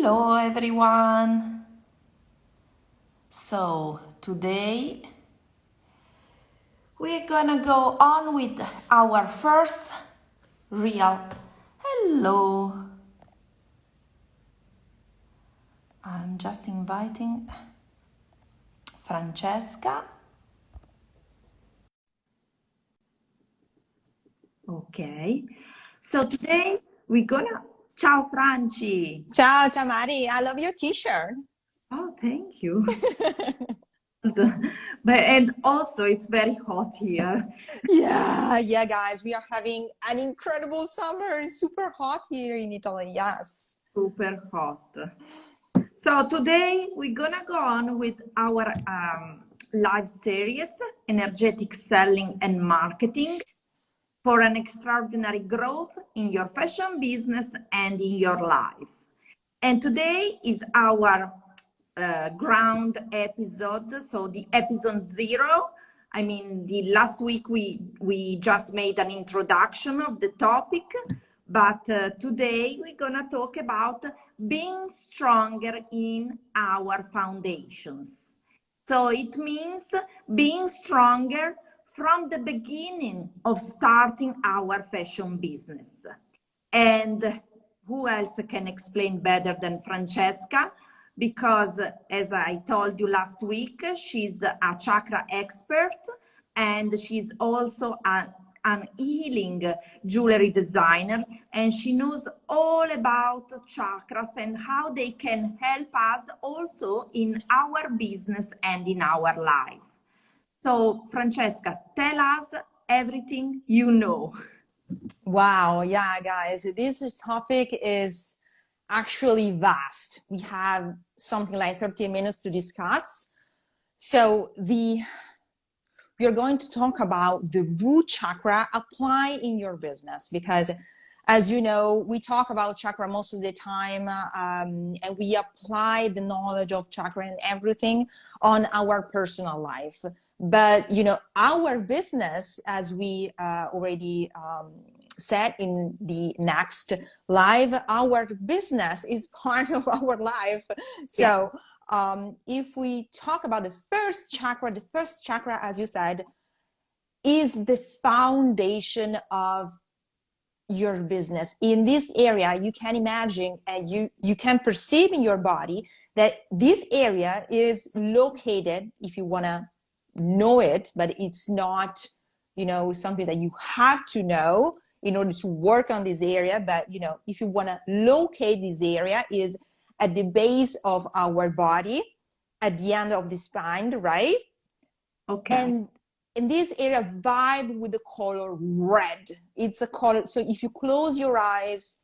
Hello everyone. So today we're gonna go on with our first real hello. I'm just inviting Francesca. Okay. So today we're gonna ciao Franci. Ciao, ciao Mari. I love your t-shirt. Oh, thank you. But and also it's very hot here. Yeah, guys, we are having an incredible summer. It's super hot here in Italy. Yes. Super hot. So today we're gonna go on with our live series, Energetic Selling and Marketing for an extraordinary growth in your fashion business and in your life. And today is our ground episode, so the episode 0. I mean, the last week we just made an introduction of the topic, but today we're gonna talk about being stronger in our foundations. So it means being stronger from the beginning of starting our fashion business. And who else can explain better than Francesca? Because as I told you last week, she's a chakra expert and she's also an healing jewelry designer, and she knows all about chakras and how they can help us also in our business and in our life. So, Francesca, tell us everything you know. Wow. Yeah, guys, this topic is actually vast. We have something like 30 minutes to discuss. So we are going to talk about the root chakra apply in your business because as you know, we talk about chakra most of the time and we apply the knowledge of chakra and everything on our personal life. But, you know, our business, as we already said in the next live, our business is part of our life. So if we talk about the first chakra, as you said, is the foundation of your business. In this area, you can imagine and you can perceive in your body that this area is located, if you want to know it, but it's not, you know, something that you have to know in order to work on this area. But, you know, if you want to locate this area, is at the base of our body, at the end of the spine, right? Okay. And in this area, vibe with the color red. It's a color. So if you close your eyes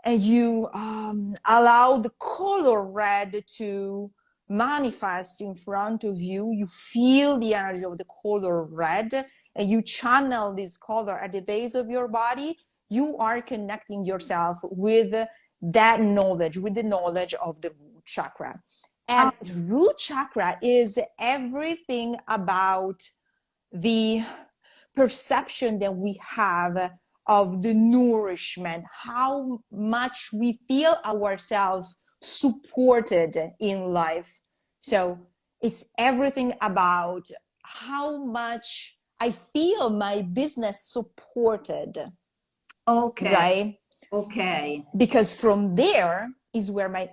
and you allow the color red to manifest in front of you, you feel the energy of the color red and you channel this color at the base of your body, you are connecting yourself with that knowledge, with the knowledge of the root chakra. And root chakra is everything about the perception that we have of the nourishment, how much we feel ourselves supported in life. So it's everything about how much I feel my business supported. Okay. Right? Okay. Because from there is where my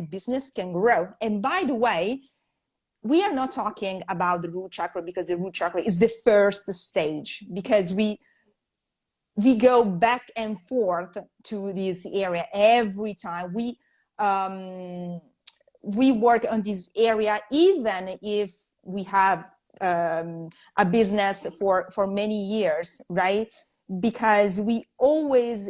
business can grow. And by the way, we are not talking about the root chakra because the root chakra is the first stage, because we go back and forth to this area every time we work on this area, even if we have a business for many years, right? Because we always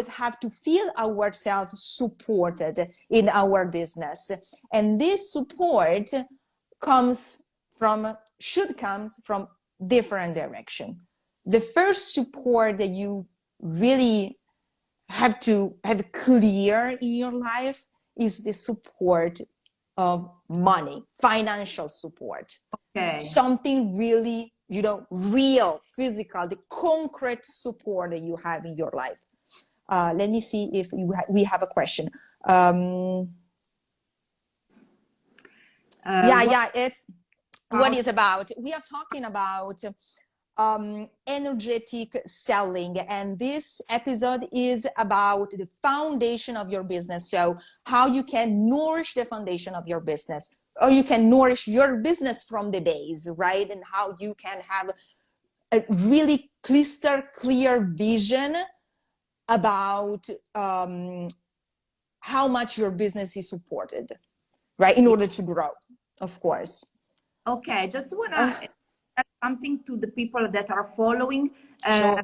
have to feel ourselves supported in our business, and this support should come from different direction. The first support that you really have to have clear in your life is the support of money, financial support. Okay. Something really, you know, real, physical, the concrete support that you have in your life. Let me see if we have a question. It's what is about. We are talking about energetic selling, and this episode is about the foundation of your business. So how you can nourish the foundation of your business, or you can nourish your business from the base, right? And how you can have a really crystal clear vision about how much your business is supported, right, in order to grow, of course. Okay, I just want to add something to the people that are following. Sure.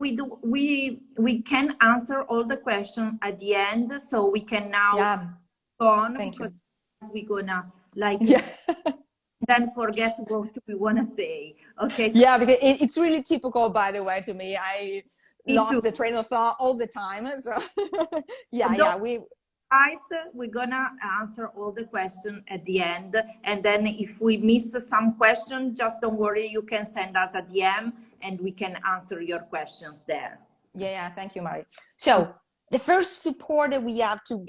We can answer all the questions at the end, so we can now go on. Thank because you. we're gonna then forget what we want to say. Okay. So because it's really typical, by the way, to me. I lost the train of thought all the time. So we're gonna answer all the questions at the end, and then if we miss some questions, just don't worry, you can send us a DM and we can answer your questions there. Thank you, Mari. So the first support that we have to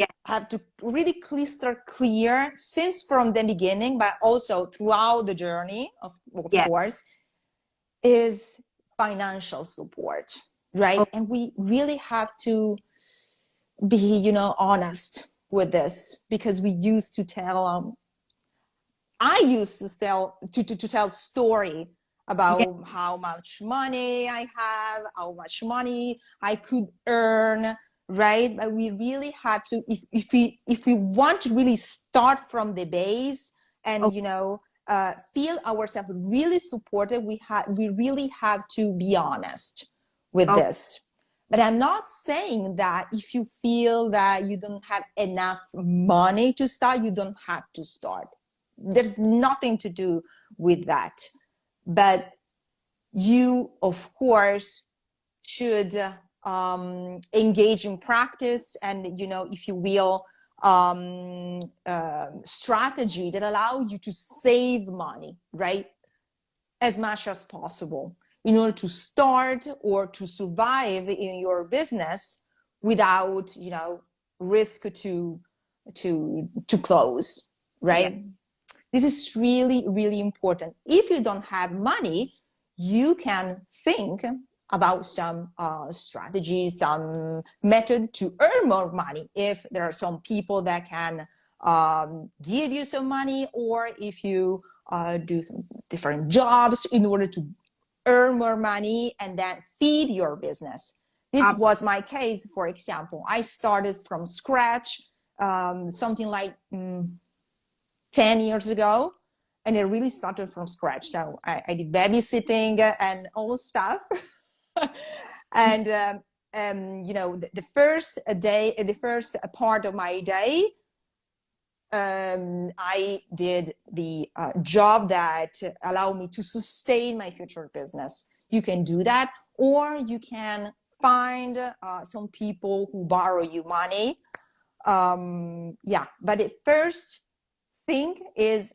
really crystal clear since from the beginning, but also throughout the journey of course, is financial support, right? And we really have to be, honest with this, because we used to tell, I used to tell story about how much money I have, how much money I could earn, right? But we really had to, if we want to really start from the base and, feel ourselves really supported, we really have to be honest with this. But I'm not saying that if you feel that you don't have enough money to start, you don't have to start. There's nothing to do with that. But you, of course, should engage in practice and, if you will, strategy that allow you to save money, right? As much as possible, in order to start or to survive in your business without, risk to close, right? This is really, really important. If you don't have money, you can think about some strategy, some method to earn more money. If there are some people that can give you some money, or if you do some different jobs in order to earn more money and then feed your business. This was my case, for example. I started from scratch something like 10 years ago, and I really started from scratch. So I did babysitting and all stuff. And the first part of my day, I did the job that allowed me to sustain my future business. You can do that, or you can find some people who borrow you money. But the first thing is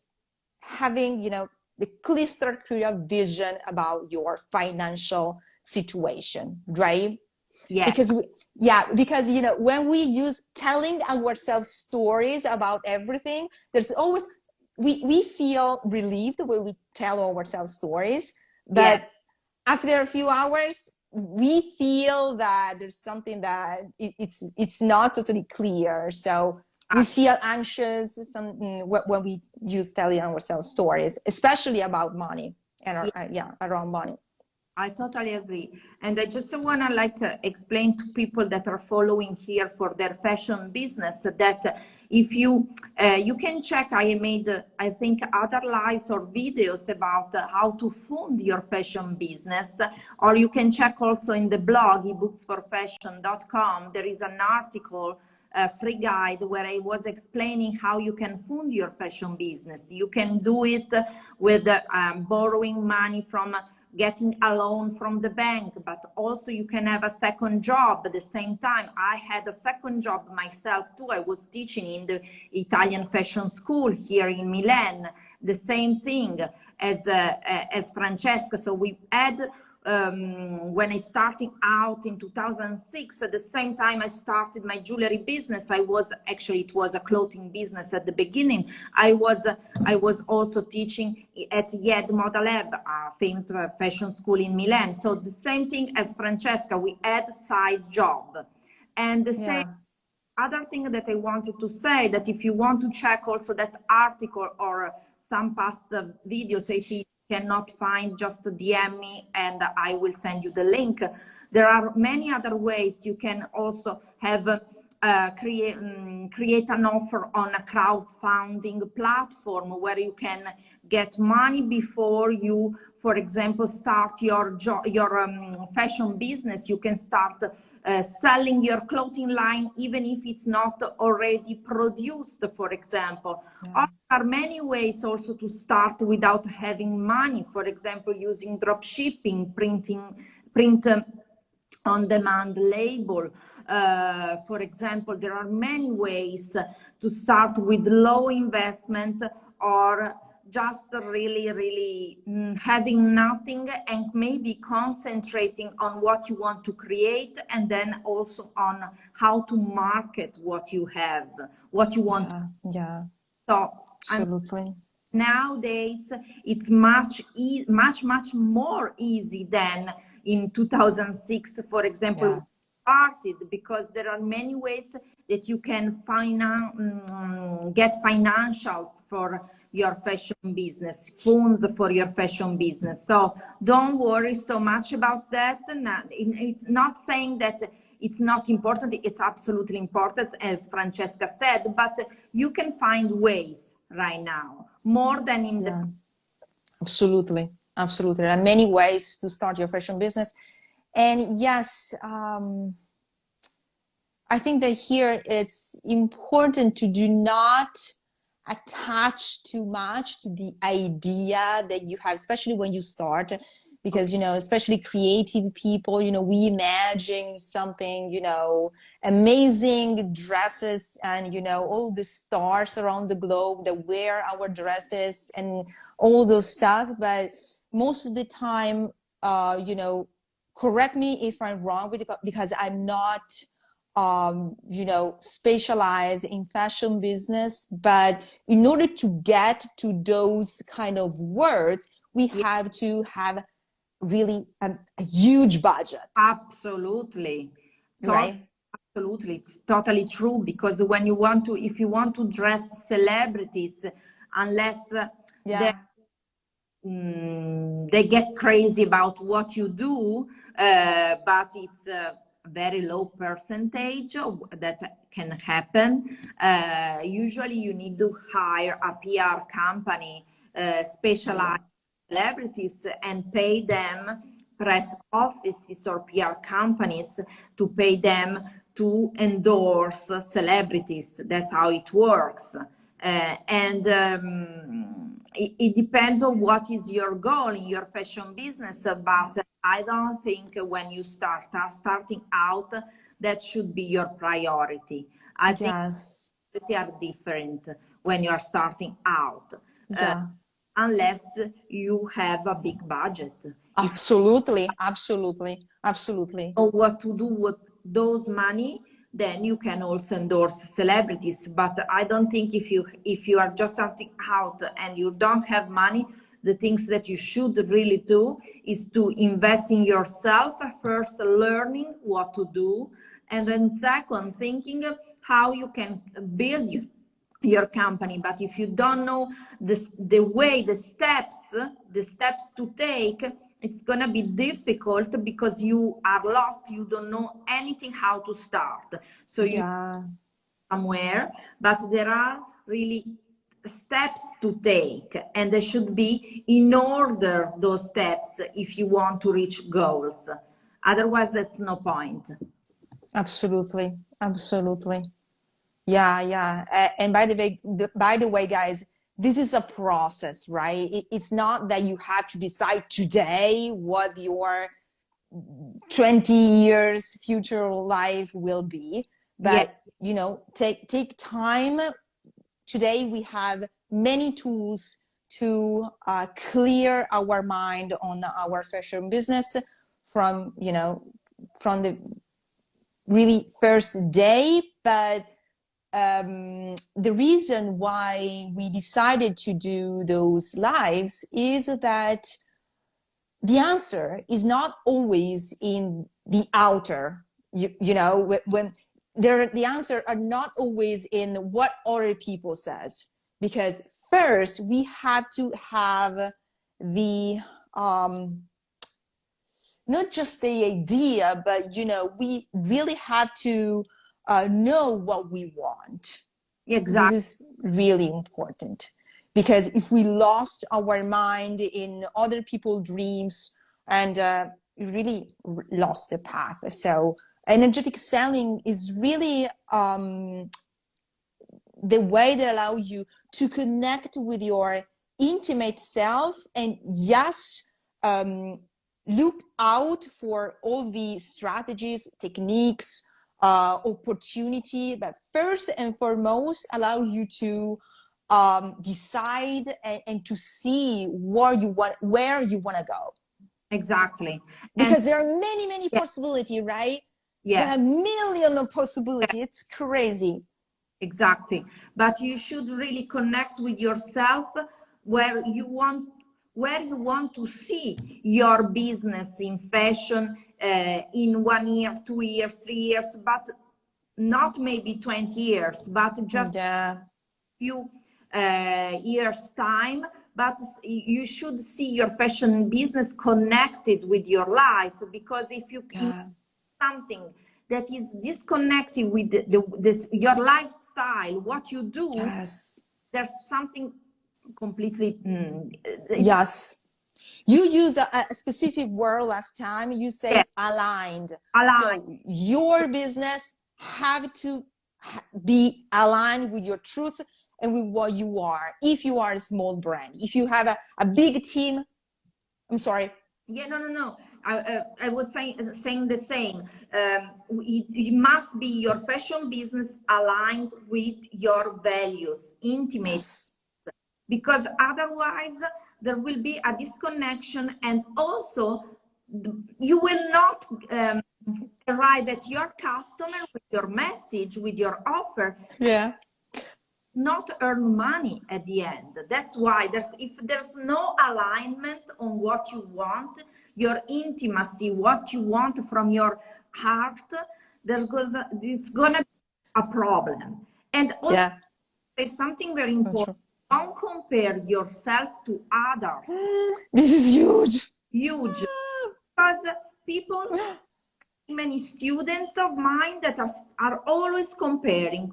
having, the crystal clear vision about your financial situation, right? Because when we use telling ourselves stories about everything, there's always we feel relieved when we tell ourselves stories, but after a few hours we feel that there's something that it's not totally clear. So we feel anxious when we use telling ourselves stories, especially about money and around money. I totally agree. And I just want to explain to people that are following here for their fashion business that if you can check, I made, I think, other lives or videos about how to fund your fashion business, or you can check also in the blog, ebooksforfashion.com. There is an article, a free guide, where I was explaining how you can fund your fashion business. You can do it with borrowing money from getting a loan from the bank, but also you can have a second job at the same time. I had a second job myself too. I was teaching in the Italian fashion school here in Milan, the same thing as Francesca. So we had when I started out in 2006, at the same time I started my jewelry business, it was a clothing business at the beginning. I was also teaching at YED Moda Lab, a famous fashion school in Milan. So the same thing as Francesca, we had side job. And the same other thing that I wanted to say, that if you want to check also that article or some past videos, if you cannot find, just DM me and I will send you the link. There are many other ways you can also have create an offer on a crowdfunding platform where you can get money before you, for example, start your fashion business. You can start selling your clothing line even if it's not already produced, for example. There are many ways also to start without having money, for example, using drop shipping, print on demand label. For example, there are many ways to start with low investment, or just really having nothing and maybe concentrating on what you want to create, and then also on how to market what you have, what you want. So absolutely. Nowadays it's much more easy than in 2006, for example, started, because there are many ways that you can get financials for your fashion business, funds for your fashion business. So don't worry so much about that. It's not saying that it's not important, it's absolutely important, as Francesca said, but you can find ways right now, more than in the... Absolutely, absolutely. There are many ways to start your fashion business. And yes, I think that here it's important to do not attach too much to the idea that you have, especially when you start, because, you know, especially creative people, you know, we imagine something, you know, amazing dresses and, you know, all the stars around the globe that wear our dresses and all those stuff. But most of the time, you know, correct me if I'm wrong, because I'm not, you know, specialized in fashion business, but in order to get to those kind of words, we have to have really a huge budget. Absolutely. Right? Absolutely. It's totally true, because when you want to, if you want to dress celebrities, unless they get crazy about what you do, but it's a very low percentage that can happen. Usually you need to hire a PR company, specialized celebrities, and pay them, press offices or PR companies, to pay them to endorse celebrities. That's how it works. It depends on what is your goal in your fashion business, but I don't think when you starting out, that should be your priority. I think they are different when you are starting out, unless you have a big budget. Absolutely, absolutely, absolutely. Know what to do with those money, then you can also endorse celebrities. But I don't think if you are just starting out and you don't have money, the things that you should really do is to invest in yourself, first learning what to do, and then second thinking how you can build your company. But if you don't know the steps to take, it's gonna be difficult, because you are lost, you don't know anything how to start. So you somewhere, but there are really steps to take, and they should be in order, those steps, if you want to reach goals. Otherwise, that's no point. Absolutely, absolutely. Yeah. And by the way, guys, this is a process, right? It's not that you have to decide today what your 20 years future life will be, but you know, take time. Today we have many tools to clear our mind on our fashion business. from, you know, from the really first day. But the reason why we decided to do those lives is that the answer is not always in the outer, you know, when the answer are not always in what other people says, because first we have to have the not just the idea, but, you know, we really have to know what we want. Exactly. This is really important, because if we lost our mind in other people's dreams, and really lost the path. So energetic selling is really the way that allows you to connect with your intimate self, and yes, look out for all the strategies, techniques, opportunity, but first and foremost allow you to decide and to see where you want to go. Exactly. Because And there are many yeah, possibilities, right? There yes, are millions of possibilities. yes, It's crazy. exactly. But you should really connect with yourself where you want to see your business in fashion in 1 year, 2 years, 3 years, but not maybe 20 years, but just Yeah. few years time. But you should see your fashion business connected with your life, because if you Yeah. something that is disconnected with this your lifestyle, what you do, Yes. there's something completely it's Yes. You use a specific word last time. You yeah, say aligned. aligned. So your business have to be aligned with your truth and with what you are. If you are a small brand, if you have a big team, I'm sorry. Yeah, no. I was saying the same. It must be your fashion business aligned with your values, intimate, Yes. because otherwise there will be a disconnection, and also you will not arrive at your customer with your message, with your offer, Yeah. not earn money at the end. That's why if there's no alignment on what you want, your intimacy, what you want from your heart, it's gonna be a problem. And also Yeah. say something very So important. true. Don't compare yourself to others. This is huge. Huge. Because people, many students of mine that are always comparing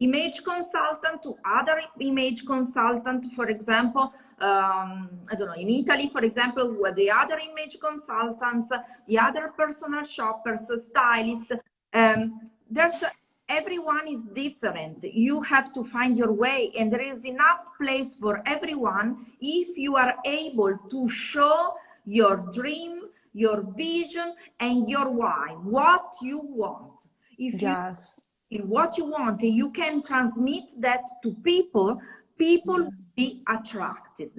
image consultant to other image consultant. For example, I don't know, in Italy, for example, where the other image consultants, the other personal shoppers, stylists, there's everyone is different. You have to find your way, and there is enough place for everyone if you are able to show your dream, your vision, and your why, what you want. If you Yes. what you want and you can transmit that to people, people Yeah. will be attracted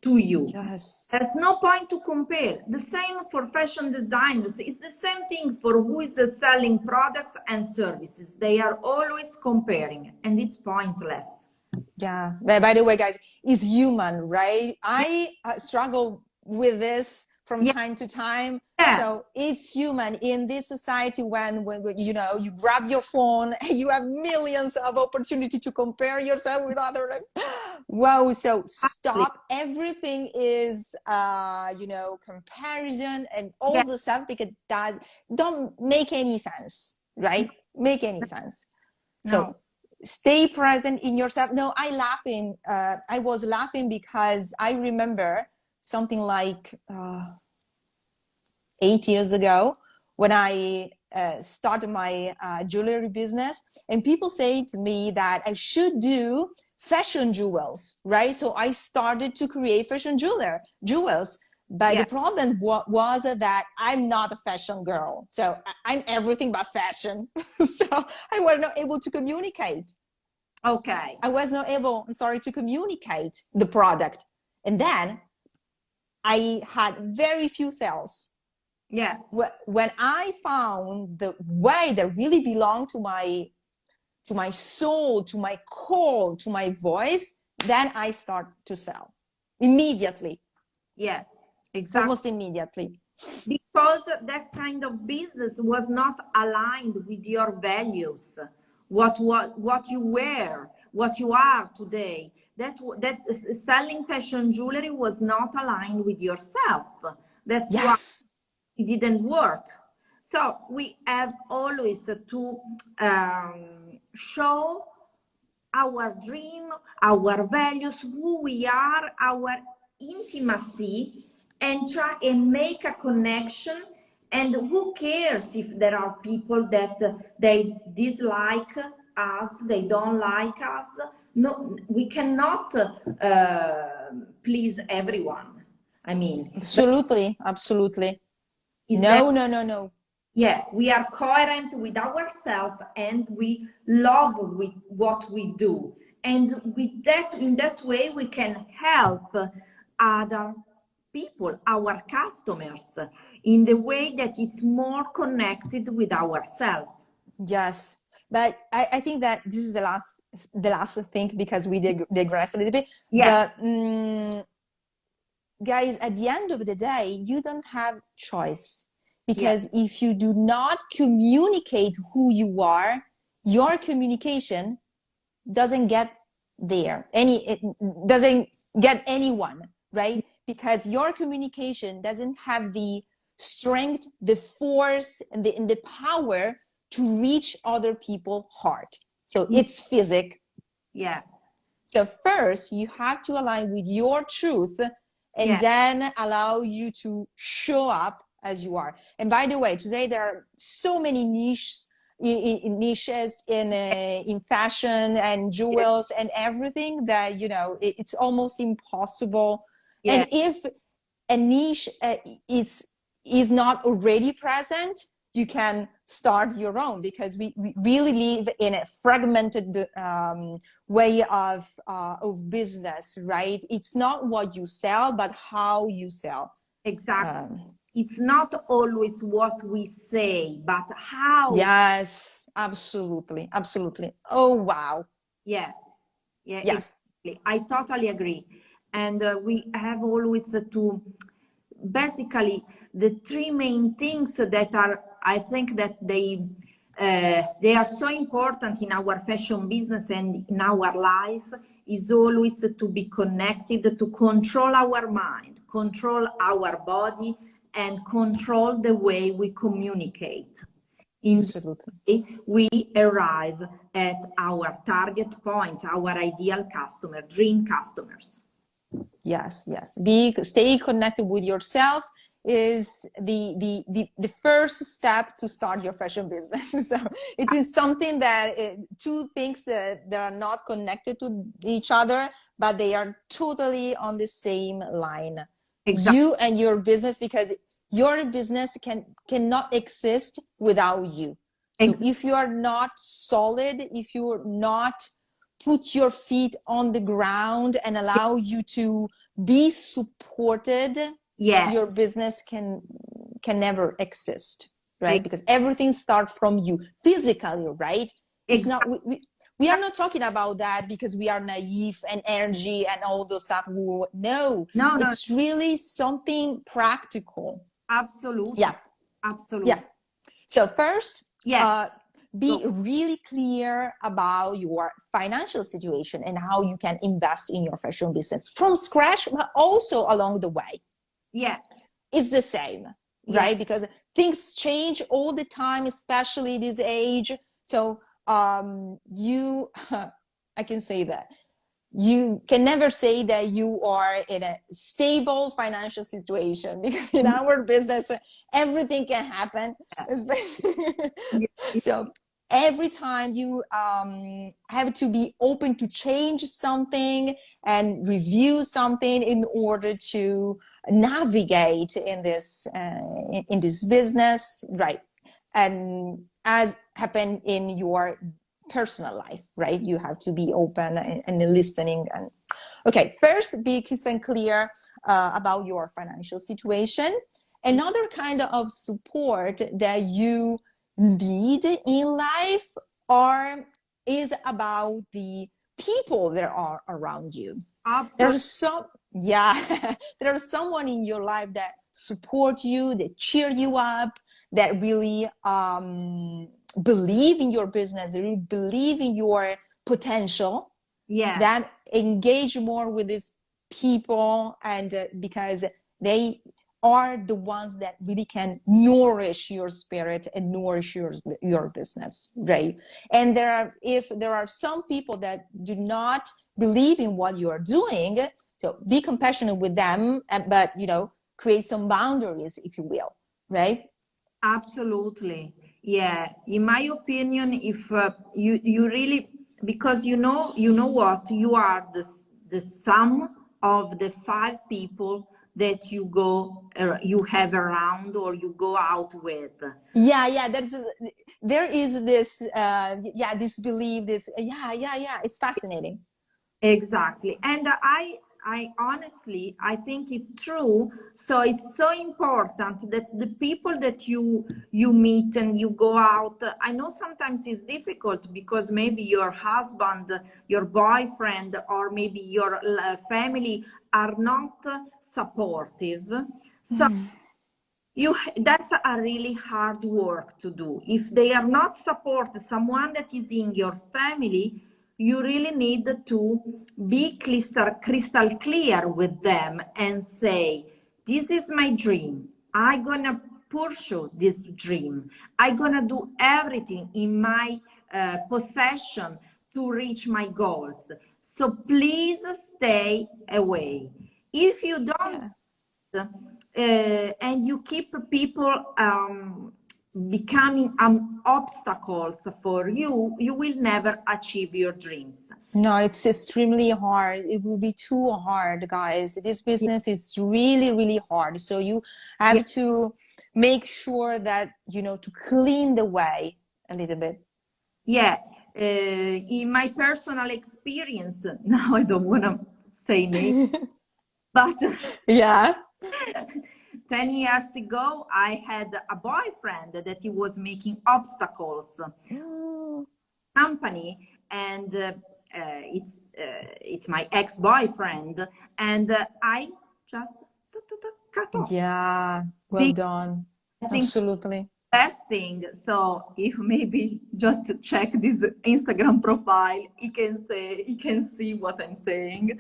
to you. Yes. There's no point to compare. The same for fashion designers. It's the same thing for who is selling products and services. They are always comparing, and it's pointless. Yeah. By the way, guys, it's human, right? I struggle with this from Yeah, time to time. yeah, So it's human in this society when you know you grab your phone and you have millions of opportunity to compare yourself with other. Wow. So exactly. stop. Everything is you know, comparison and Yeah, all the stuff, because that don't make any sense, right? Make any sense. So no, stay present in yourself. No, I was laughing because I remember something like 8 years ago when I started my jewelry business, and people say to me that I should do fashion jewels, right? So I started to create fashion jewels. But yeah, the problem was that I'm not a fashion girl. So I'm everything but fashion. So I was not able to communicate. okay, I was not able, I'm sorry, to communicate the product. And then I had very few sales. Yeah. When I found the way that really belonged to my soul, to my call, to my voice, then I start to sell immediately. Yeah, exactly. Almost immediately. Because that kind of business was not aligned with your values, what you were, what you are today. That selling fashion jewelry was not aligned with yourself. That's why Yes. it didn't work. So we have always to show our dream, our values, who we are, our intimacy, and try and make a connection. And who cares if there are people that they dislike us, they don't like us? No, we cannot please everyone. I mean, Absolutely. Absolutely. that, No. yeah, we are coherent with ourselves and we love with what we do. And with that, in that way, we can help other people, our customers, in the way that it's more connected with ourselves. Yes. But I think that this is the last thing, because we digress a little bit. Yeah. But guys, at the end of the day, you don't have choice, because if you do not communicate who you are, your communication doesn't get there. It doesn't get anyone, right? Because your communication doesn't have the strength, the force, and the power to reach other people's heart. So it's physic. Yeah. So first, you have to align with your truth, and then allow you to show up as you are. And by the way, today there are so many niches in fashion and jewels and everything that, you know, it's almost impossible. Yeah. And if a niche is not already present, you can start your own, because we really live in a fragmented way of business, right? It's not what you sell, but how you sell. Exactly. It's not always what we say, but how. Yes, absolutely. Absolutely. Oh, wow. Yeah. Yeah. Yes. Exactly. I totally agree. And we have always to, basically, the three main things that are, I think that they are so important in our fashion business and in our life, is always to be connected, to control our mind, control our body, and control the way we communicate. In Absolutely. this way, we arrive at our target points, our ideal customer, dream customers. Yes. Stay connected with yourself is the first step to start your fashion business. So it is something that two things that are not connected to each other, but they are totally on the same line. Exactly. You and your business, because your business cannot exist without you. So if you are not solid, if you're not put your feet on the ground and allow you to be supported, your business can never exist, right? Because everything starts from you physically, right? It's not we are not talking about that because we are naive and energy and all those stuff. No, it's really something practical. Absolutely. Yeah. Absolutely. Yeah. So first, be really clear about your financial situation and how you can invest in your fashion business from scratch, but also along the way. Yeah. It's the same, right? Because things change all the time, especially this age. So you, I can say that you can never say that you are in a stable financial situation, because in our business, everything can happen. So every time you have to be open to change something and review something in order to navigate in this business, right? And as happened in your personal life, right? You have to be open and listening. And okay, first, be clear about your financial situation, another kind of support that you need in life or is about the people that are around you. Absolutely. There's some, yeah, there's someone in your life that support you, that cheer you up, that really believe in your business, that really believe in your potential, Yes. that engage more with these people, and because they are the ones that really can nourish your spirit and nourish your business, right? And if there are some people that do not believe in what you are doing, so be compassionate with them, but create some boundaries, if you will, right? Absolutely. Yeah. In my opinion, if you really, because you know what, you are the sum of the 5 people that you have around or you go out with. Yeah, there is this this belief, this it's fascinating. Exactly. And I honestly, I think it's true. So it's so important that the people that you meet and you go out, I know sometimes it's difficult because maybe your husband, your boyfriend, or maybe your family are not supportive. So that's a really hard work to do. If they are not support someone that is in your family, you really need to be crystal clear with them and say, this is my dream. I'm gonna pursue this dream. I'm gonna do everything in my possession to reach my goals. So please stay away. If you don't, Yeah. and you keep people becoming obstacles for you, you will never achieve your dreams. No, it's extremely hard. It will be too hard, guys. This business is really, really hard. So you Yeah, have to make sure that, to clean the way a little bit. yeah. In my personal experience, now I don't want to say name, but Yeah. 10 years ago, I had a boyfriend that he was making obstacles Mm. company, and it's my ex-boyfriend, and I just cut off. Yeah. Well This, done. I think, Absolutely. best thing. So if maybe just check this Instagram profile, he can see what I'm saying.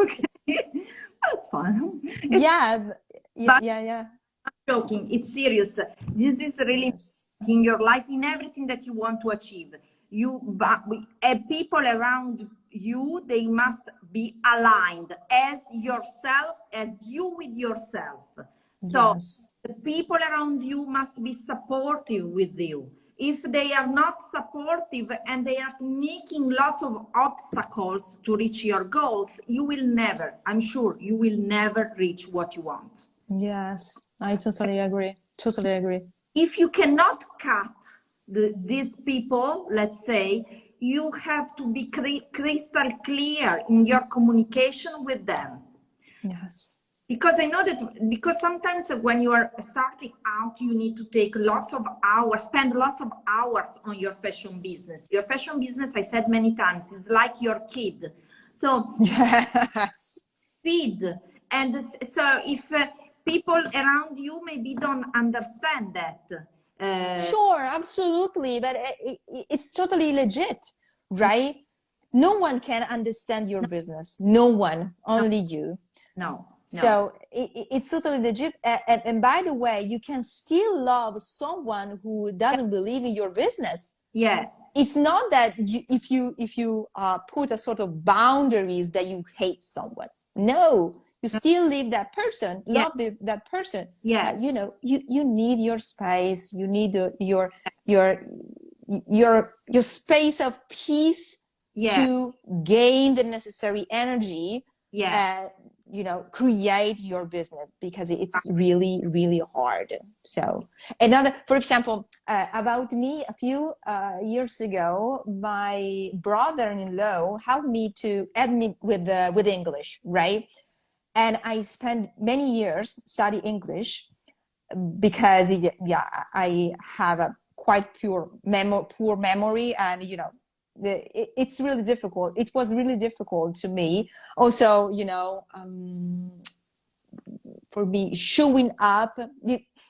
Okay, that's fun. It's Yeah. Yeah. but Yeah. not joking. It's serious. This is really Yes. in your life, in everything that you want to achieve. People around you, they must be aligned as yourself, as you with yourself. So Yes. the people around you must be supportive with you. If they are not supportive and they are making lots of obstacles to reach your goals, you will never, I'm sure, you will never reach what you want. Yes. I totally agree. Totally agree. If you cannot cut these people, let's say, you have to be crystal clear in your communication with them. Yes. Because I know that, because sometimes when you are starting out, you need to take lots of hours, spend lots of hours on your fashion business. Your fashion business, I said many times, is like your kid. So Yes. feed. And so if people around you maybe don't understand that. Sure, absolutely, but it's totally legit, right? No one can understand your business. No one, No, only you. no, no. So it's totally legit. And by the way, you can still love someone who doesn't believe in your business. Yeah. It's not that if you put a sort of boundaries that you hate someone. No, you still leave that person, Yeah. love that person, Yeah. but you need your space. You need your your space of peace Yeah. to gain the necessary energy, Yeah. uh, create your business, because it's really, really hard. So another, for example, about me, a few years ago, my brother-in-law helped me to add me with English, right? And I spent many years study English. because yeah, I have a quite poor memory, and you know, it's really difficult. It was really difficult to me. Also, you know, for me showing up,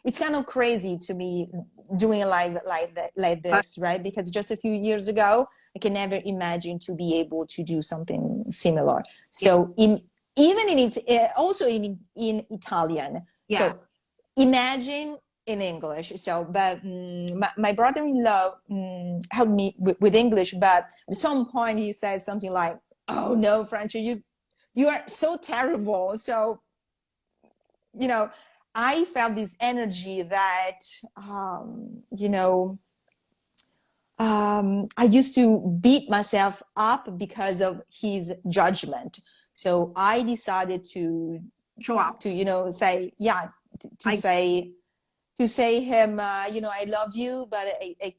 it's kind of crazy to me doing a live like this, right? Because just a few years ago, I can never imagine to be able to do something similar. So even in it, also in Italian. Yeah. So imagine in English. So, but my brother-in-law helped me with English, but at some point he said something like, "Oh no, Francia, you are so terrible." So, you know, I felt this energy that, you know, I used to beat myself up because of his judgment. So I decided to show up, to, you know, say, yeah, to say him, you know, I love you, but I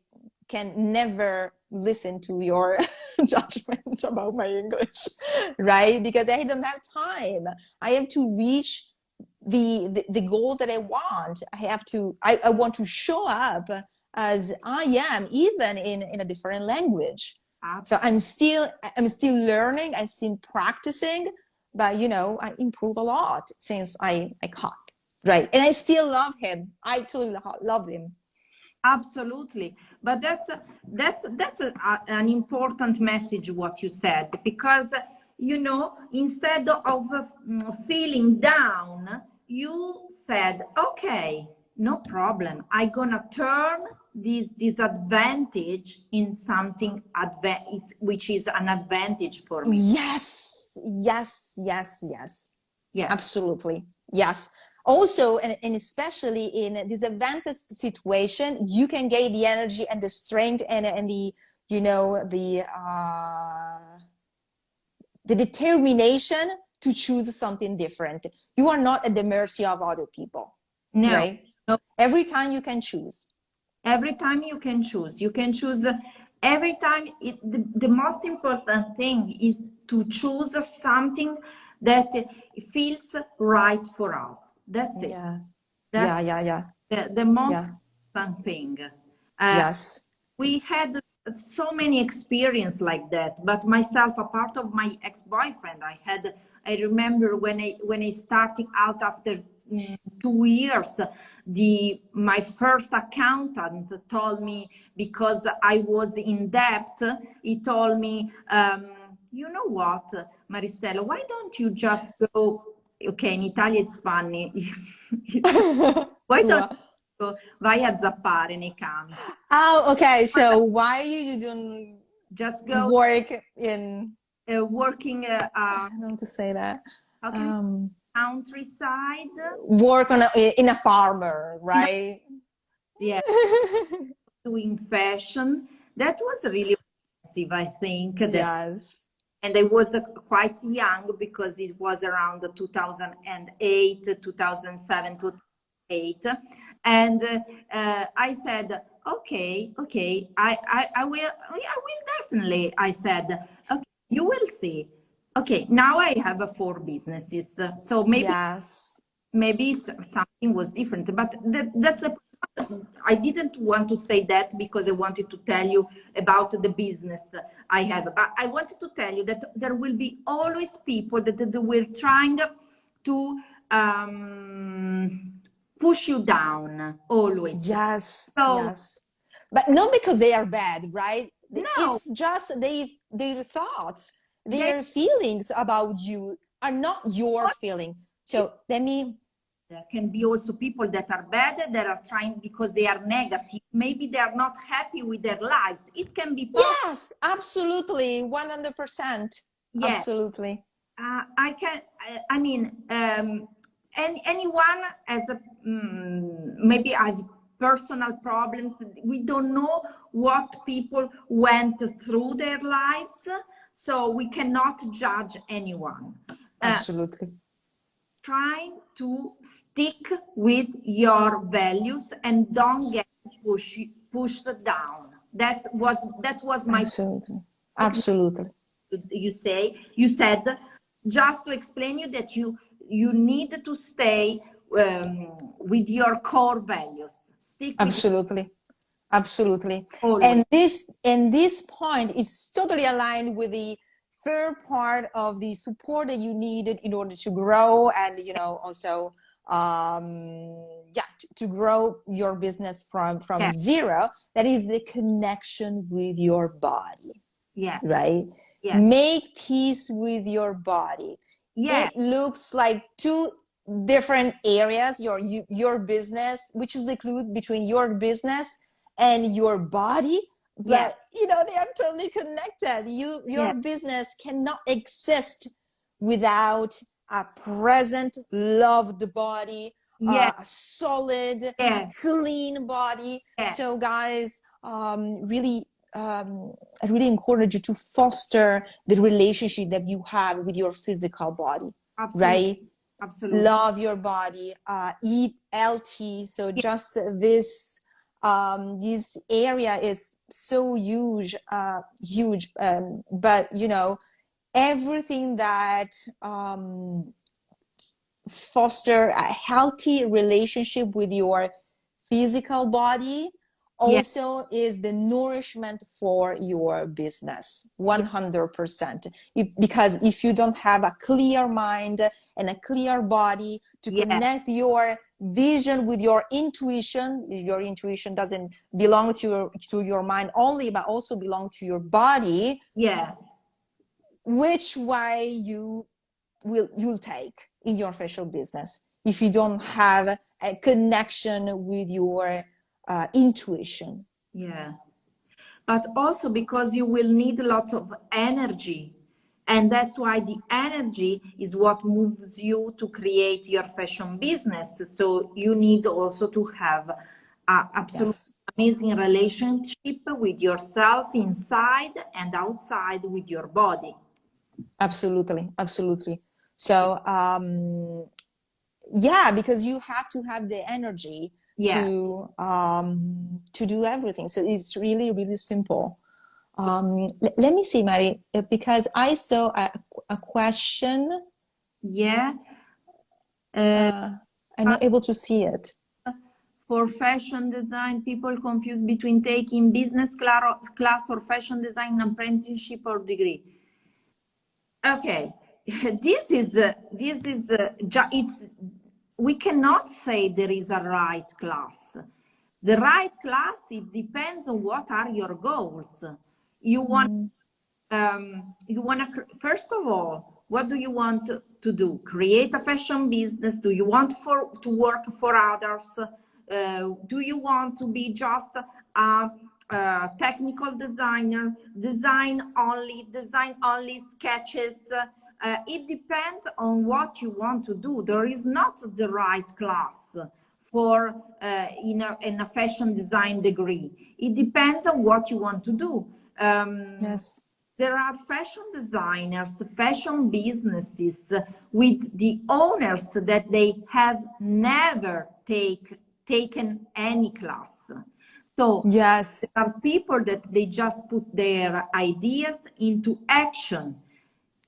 can never listen to your judgment about my English, right? Because I don't have time. I have to reach the goal that I want. I want to show up as I am, even in a different language. So I'm still learning, I'm still practicing, but you know, I improve a lot since I caught, right? And I still love him. I totally love him. Absolutely, but that's an important message what you said, because you know, instead of feeling down, you said, okay, no problem, I'm gonna turn this disadvantage in something which is an advantage for me. Yes, yes, yes, yes. Yeah, Absolutely. Yes. Also, and especially in disadvantaged situation, you can gain the energy and the strength and the, you know, the determination to choose something different. You are not at the mercy of other people, no, right? no. Every time you can choose. Every time you can choose. You can choose every time. The most important thing is to choose something that feels right for us. That's it. Yeah. That's Yeah. the most Yeah. important thing. Yes. We had so many experience like that, but myself, a part of my ex-boyfriend, I remember when I started out after 2 years, my first accountant told me, because I was in debt, he told me, you know what, Maristella, why don't you just go, okay, in Italia it's funny, why don't vai a zappare nei campi. Oh, okay. So why you don't just go work in working I don't know how to say that. Countryside. Work in a farmer, right? Yeah, doing fashion. That was really expensive, I think. Yes. And I was quite young, because it was around 2008, 2007, 2008. And I said, okay, I will definitely. I said, okay, you will see. Okay, now I have 4 businesses, so maybe something was different, but that's the. I didn't want to say that because I wanted to tell you about the business I have, but I wanted to tell you that there will be always people that will trying to push you down, always. Yes. So, yes. But not because they are bad, right? no, It's just their thoughts, their feelings about you are not your feeling. So let me. There can be also people that are bad, that are trying because they are negative. Maybe they are not happy with their lives. It can be possible. Yes, absolutely, 100%. Yes. Absolutely. I mean, anyone has maybe have personal problems. We don't know what people went through their lives, so we cannot judge anyone. Absolutely. Trying to stick with your values and don't get pushed down. That was my absolutely. You said, just to explain you that you need to stay with your core values. Stick with Absolutely. Absolutely. always. And this point is totally aligned with the third part of the support that you needed in order to grow, and also to grow your business from Yeah. zero. That is the connection with your body. Yeah. Right? Yeah. Make peace with your body. Yeah. It looks like two different areas, your business, which is the clue between your business and your body, but they are totally connected. Your business cannot exist without a present, loved body, Yeah. a solid, a Yeah. clean body. Yeah. So guys, really, I really encourage you to foster the relationship that you have with your physical body. Absolutely. Right? Absolutely. Love your body, eat healthy. So just this area is so huge, but everything that foster a healthy relationship with your physical body Yeah. also is the nourishment for your business, 100%. Because if you don't have a clear mind and a clear body to connect your vision with your intuition doesn't belong to your mind only, but also belong to your body. Yeah. Which way you'll take in your facial business if you don't have a connection with your intuition. Yeah. But also because you will need lots of energy. And that's why the energy is what moves you to create your fashion business. So you need also to have an absolutely amazing relationship with yourself inside and outside with your body. Absolutely. So because you have to have the energy to do everything. So it's really, really simple. Let me see, Mary, because I saw a question. Yeah. I'm not able to see it. For fashion design, people confuse between taking business class or fashion design apprenticeship or degree. Okay, we cannot say there is a right class. The right class, it depends on what are your goals. You want first of all, what do you want to do? Create a fashion business? Do you want to work for others? Do you want to be just a technical designer, design only sketches? It depends on what you want to do. There is not the right class for in a fashion design degree. It depends on what you want to do. Yes. There are fashion designers, fashion businesses with the owners that they have never taken any class. So yes, there are people that they just put their ideas into action.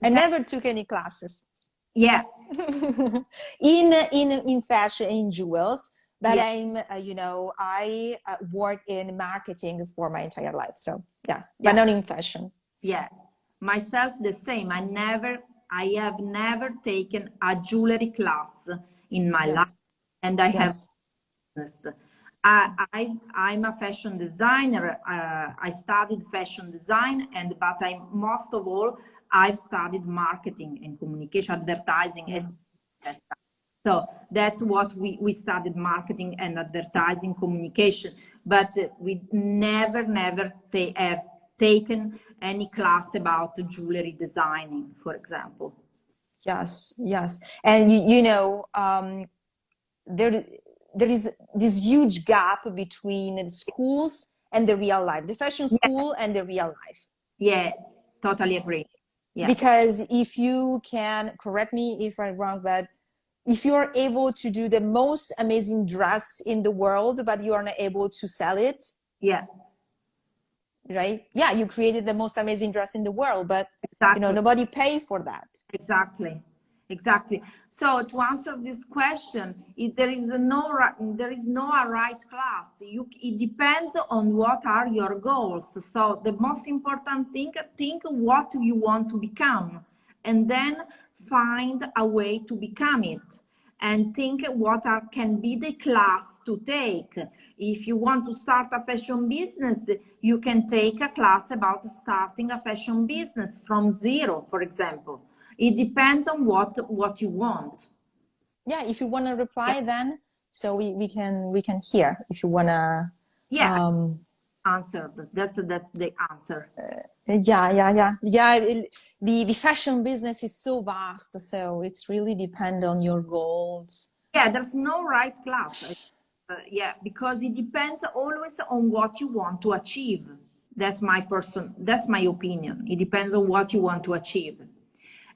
I never took any classes. Yeah. in fashion, in jewels, but Yeah. I work in marketing for my entire life. So but not in fashion. Yeah, myself the same. I have never taken a jewelry class in my life, and I have business. I'm a fashion designer. I studied fashion design, but most of all, I've studied marketing and communication, advertising. So that's what we studied, marketing and advertising communication. But we never have taken any class about jewelry designing, for example. Yes. And there is this huge gap between the schools and the real life, the fashion school and the real life. Yeah, totally agree. Yeah. Because if you can, correct me if I'm wrong, but if you're able to do the most amazing dress in the world, but you are not able to sell it. Yeah. Right? Yeah, you created the most amazing dress in the world, but nobody pay for that. Exactly. Exactly. So to answer this question, there is no a right class. It depends on what are your goals. So the most important thing, think what you want to become, and then find a way to become it. And think can be the class to take. If you want to start a fashion business, you can take a class about starting a fashion business from zero, for example. It depends on what you want. Yeah, if you want to reply, then so we can hear if you want to. Yeah, answered. That's the answer. The fashion business is so vast, so it's really depend on your goals. Yeah, there's no right class. Yeah, because it depends always on what you want to achieve. That's my opinion. It depends on what you want to achieve.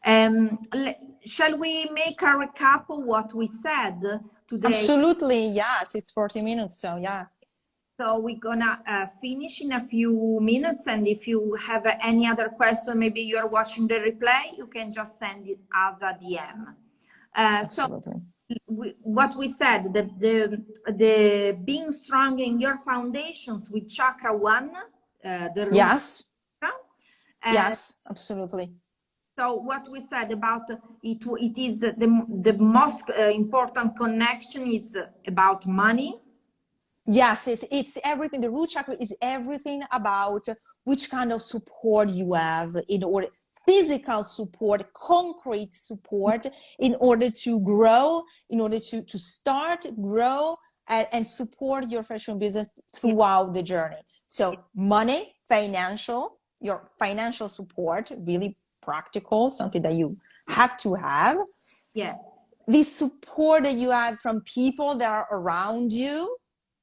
Shall we make a recap of what we said today? Absolutely, yes. It's 40 minutes, so yeah. So we're gonna finish in a few minutes, and if you have any other question, maybe you're watching the replay, you can just send it as a DM. Absolutely. So what we said, the being strong in your foundations with chakra 1, the root yes, chakra. Yes, absolutely. So what we said about it is the most important connection is about money. Yes, it's everything. The root chakra is everything about which kind of support you have in order, physical support, concrete support in order to grow, in order to start, grow, and support your fashion business throughout the journey. So money, your financial support, really practical, something that you have to have. Yeah. The support that you have from people that are around you.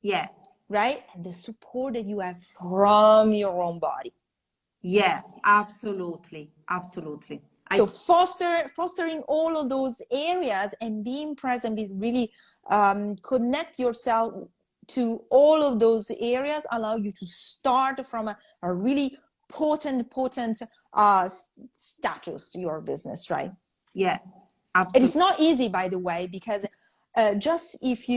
Yeah. Right? And the support that you have from your own body. Yeah, absolutely. Absolutely. So fostering all of those areas and being present, be really connect yourself to all of those areas, allow you to start from a really potent status, your business, right? Yeah, absolutely. And it's not easy, by the way, because just if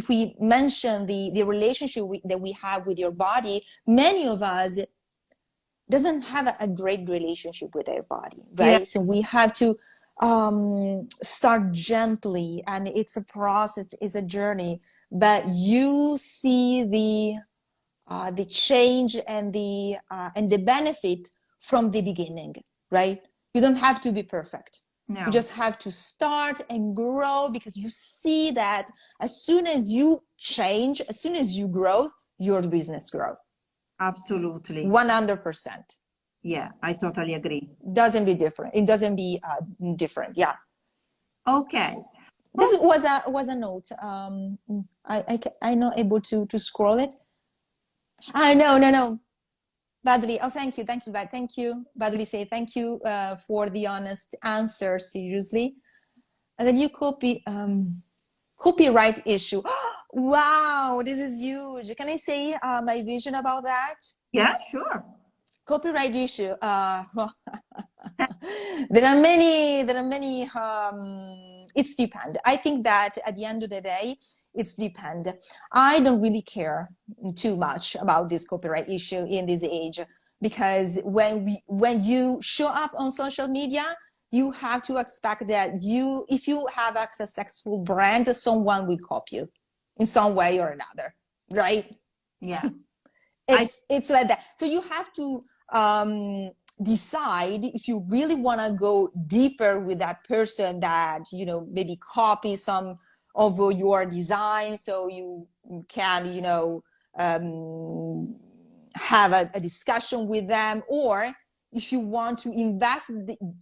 we mention the relationship that we have with your body, many of us doesn't have a great relationship with their body, right? Yeah. So we have to start gently, and it's a process, it's a journey, but you see the change and the benefit from the beginning, right? You don't have to be perfect. No. You just have to start and grow, because you see that as soon as you change, as soon as you grow, your business grows. Absolutely. 100%. Yeah, I totally agree. Doesn't be different. It doesn't be different. Yeah. Okay. That was a note. I'm not able to scroll it. No. Badly. Oh, thank you. Thank you. Badly say thank you for the honest answer. Seriously. And then you copyright issue. Wow, this is huge. Can I say my vision about that? Yeah, sure. Copyright issue. There are many. It's depend. I think that at the end of the day, it's depend. I don't really care too much about this copyright issue in this age, because when you show up on social media, you have to expect that if you have a successful brand, someone will copy you in some way or another, right? Yeah. It's like that. So you have to decide if you really want to go deeper with that person that, maybe copy some of your design, so you can, have a discussion with them, or if you want to invest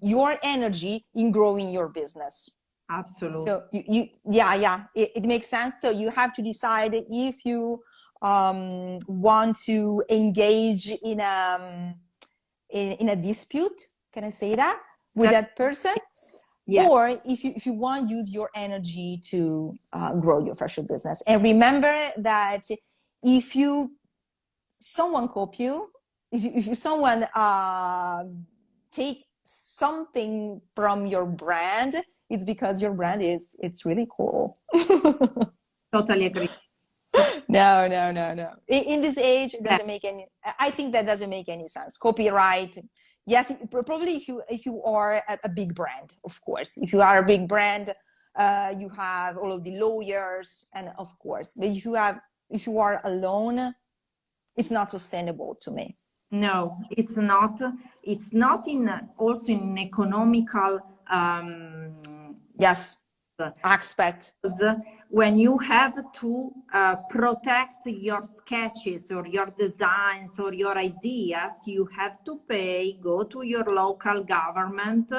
your energy in growing your business. Absolutely. So it makes sense. So you have to decide if you want to engage in a dispute, can I say that, with that person? Yeah. Or if you want to use your energy to grow your fashion business. And remember that if someone copy you, if someone take something from your brand, it's because your brand it's really cool. Totally agree. No. In this age, it doesn't make any. I think that doesn't make any sense. Copyright. Yes, probably if you are a big brand, of course. If you are a big brand, you have all of the lawyers, and of course. But if you are alone, it's not sustainable to me. No, it's not. It's not in also in economical yes aspect. When you have to protect your sketches or your designs or your ideas, you have to pay, go to your local government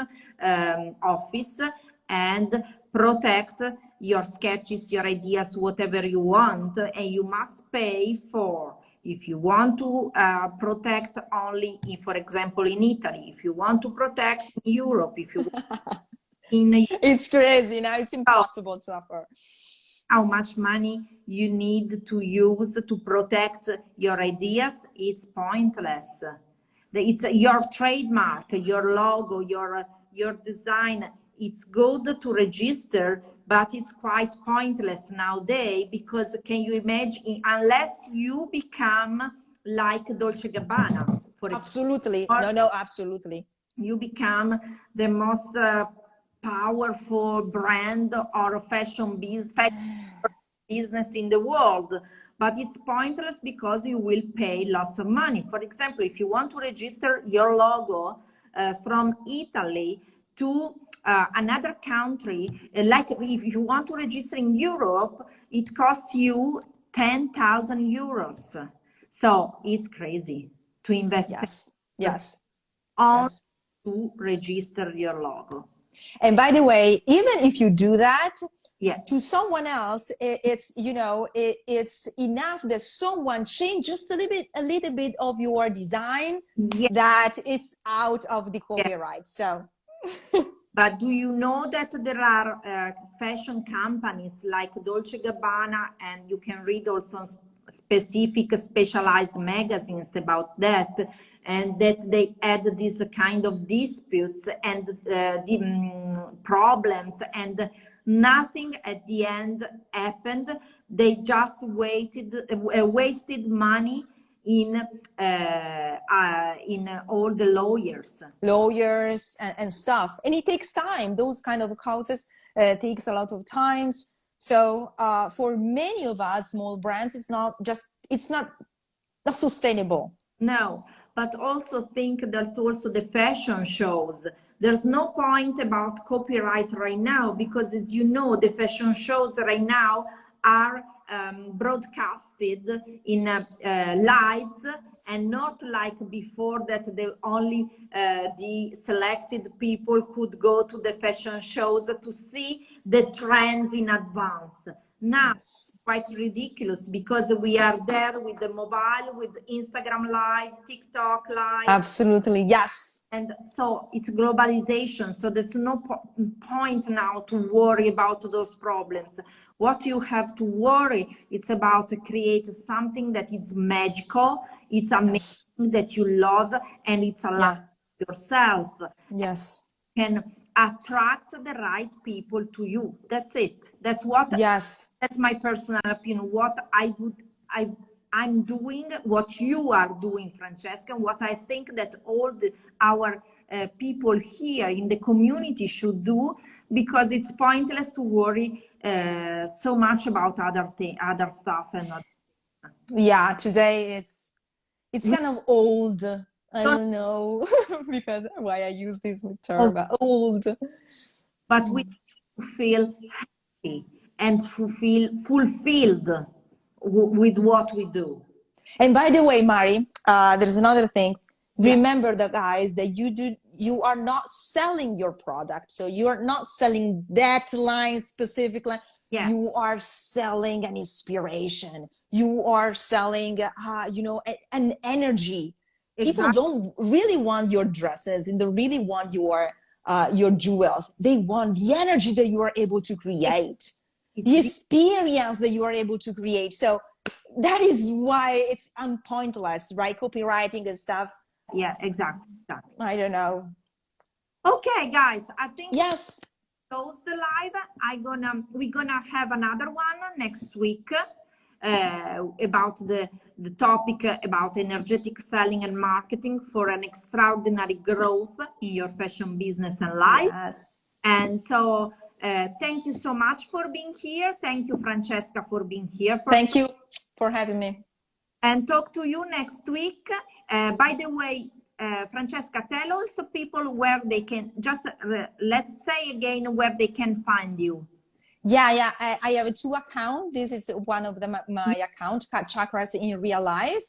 office and protect your sketches, your ideas, whatever you want, and you must pay for. If you want to protect only, for example, in Italy, if you want to protect in Europe, if you want it's crazy now, it's impossible to afford. How much money you need to use to protect your ideas, it's pointless. It's your trademark, your logo, your design. It's good to register, but it's quite pointless nowadays, because can you imagine, unless you become like Dolce & Gabbana, for absolutely example, no absolutely, you become the most powerful brand or fashion business in the world, but it's pointless because you will pay lots of money. For example, if you want to register your logo from Italy to another country, like if you want to register in Europe, it costs you 10,000 euros. So it's crazy to invest yes to register your logo. And by the way, even if you do that, yeah, to someone else, it's it's enough that someone change just a little bit of your design, that it's out of the copyright. So but do you know that there are fashion companies like Dolce & Gabbana, and you can read also specific specialized magazines about that, and that they had this kind of disputes and problems, and nothing at the end happened. They just wasted money in all the lawyers and stuff, and it takes time. Those kind of causes takes a lot of times. So for many of us small brands, it's not sustainable. No, but also think that also the fashion shows, there's no point about copyright right now, because as you know, the fashion shows right now are broadcasted in lives, and not like before that only the selected people could go to the fashion shows to see the trends in advance. Now it's quite ridiculous, because we are there with the mobile, with Instagram Live, TikTok Live. Absolutely, yes. And so it's globalization. So there's no point now to worry about those problems. What you have to worry, it's about to create something that is magical, it's amazing, that you love, and it's alive yourself. Yes. Can attract the right people to you. That's it. That's what. Yes. That's my personal opinion. What I'm doing, what you are doing, Francesca, what I think that all our people here in the community should do, because it's pointless to worry so much about other stuff and other. Yeah, today it's kind of old. I don't know because why I use this term, but old. But we feel happy and feel fulfilled with what we do. And by the way, Mari, there's another thing. Remember, the guys, that you are not selling your product. So you're not selling that line specifically. Yeah. You are selling an inspiration. You are selling, an energy. Exactly. People don't really want your dresses, and they really want your jewels. They want the energy that you are able to create, the experience that you are able to create. So that is why it's pointless, right? Copywriting and stuff. Yeah, exactly. I don't know. Okay, guys, I think Yes. close the live. We're gonna have another one next week about the topic about energetic selling and marketing for an extraordinary growth in your fashion business and life. Yes. And so thank you so much for being here. Thank you, Francesca, for being here. Thank you for having me. And talk to you next week. By the way, Francesca, tell also people where they can, just let's say again where they can find you. Yeah, I have 2 accounts. This is one of them, my account, Chakras in Real Life,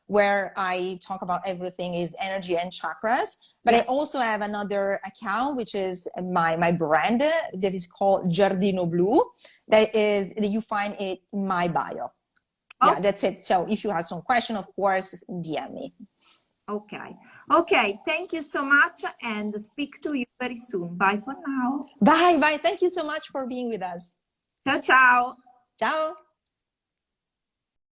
where I talk about everything is energy and chakras. But I also have another account, which is my brand that is called Giardino Blu. That you find it in my bio. Yeah, that's it. So if you have some question, of course, DM me. Okay. Okay. Thank you so much, and speak to you very soon. Bye for now. Bye. Thank you so much for being with us. Ciao, ciao. Ciao.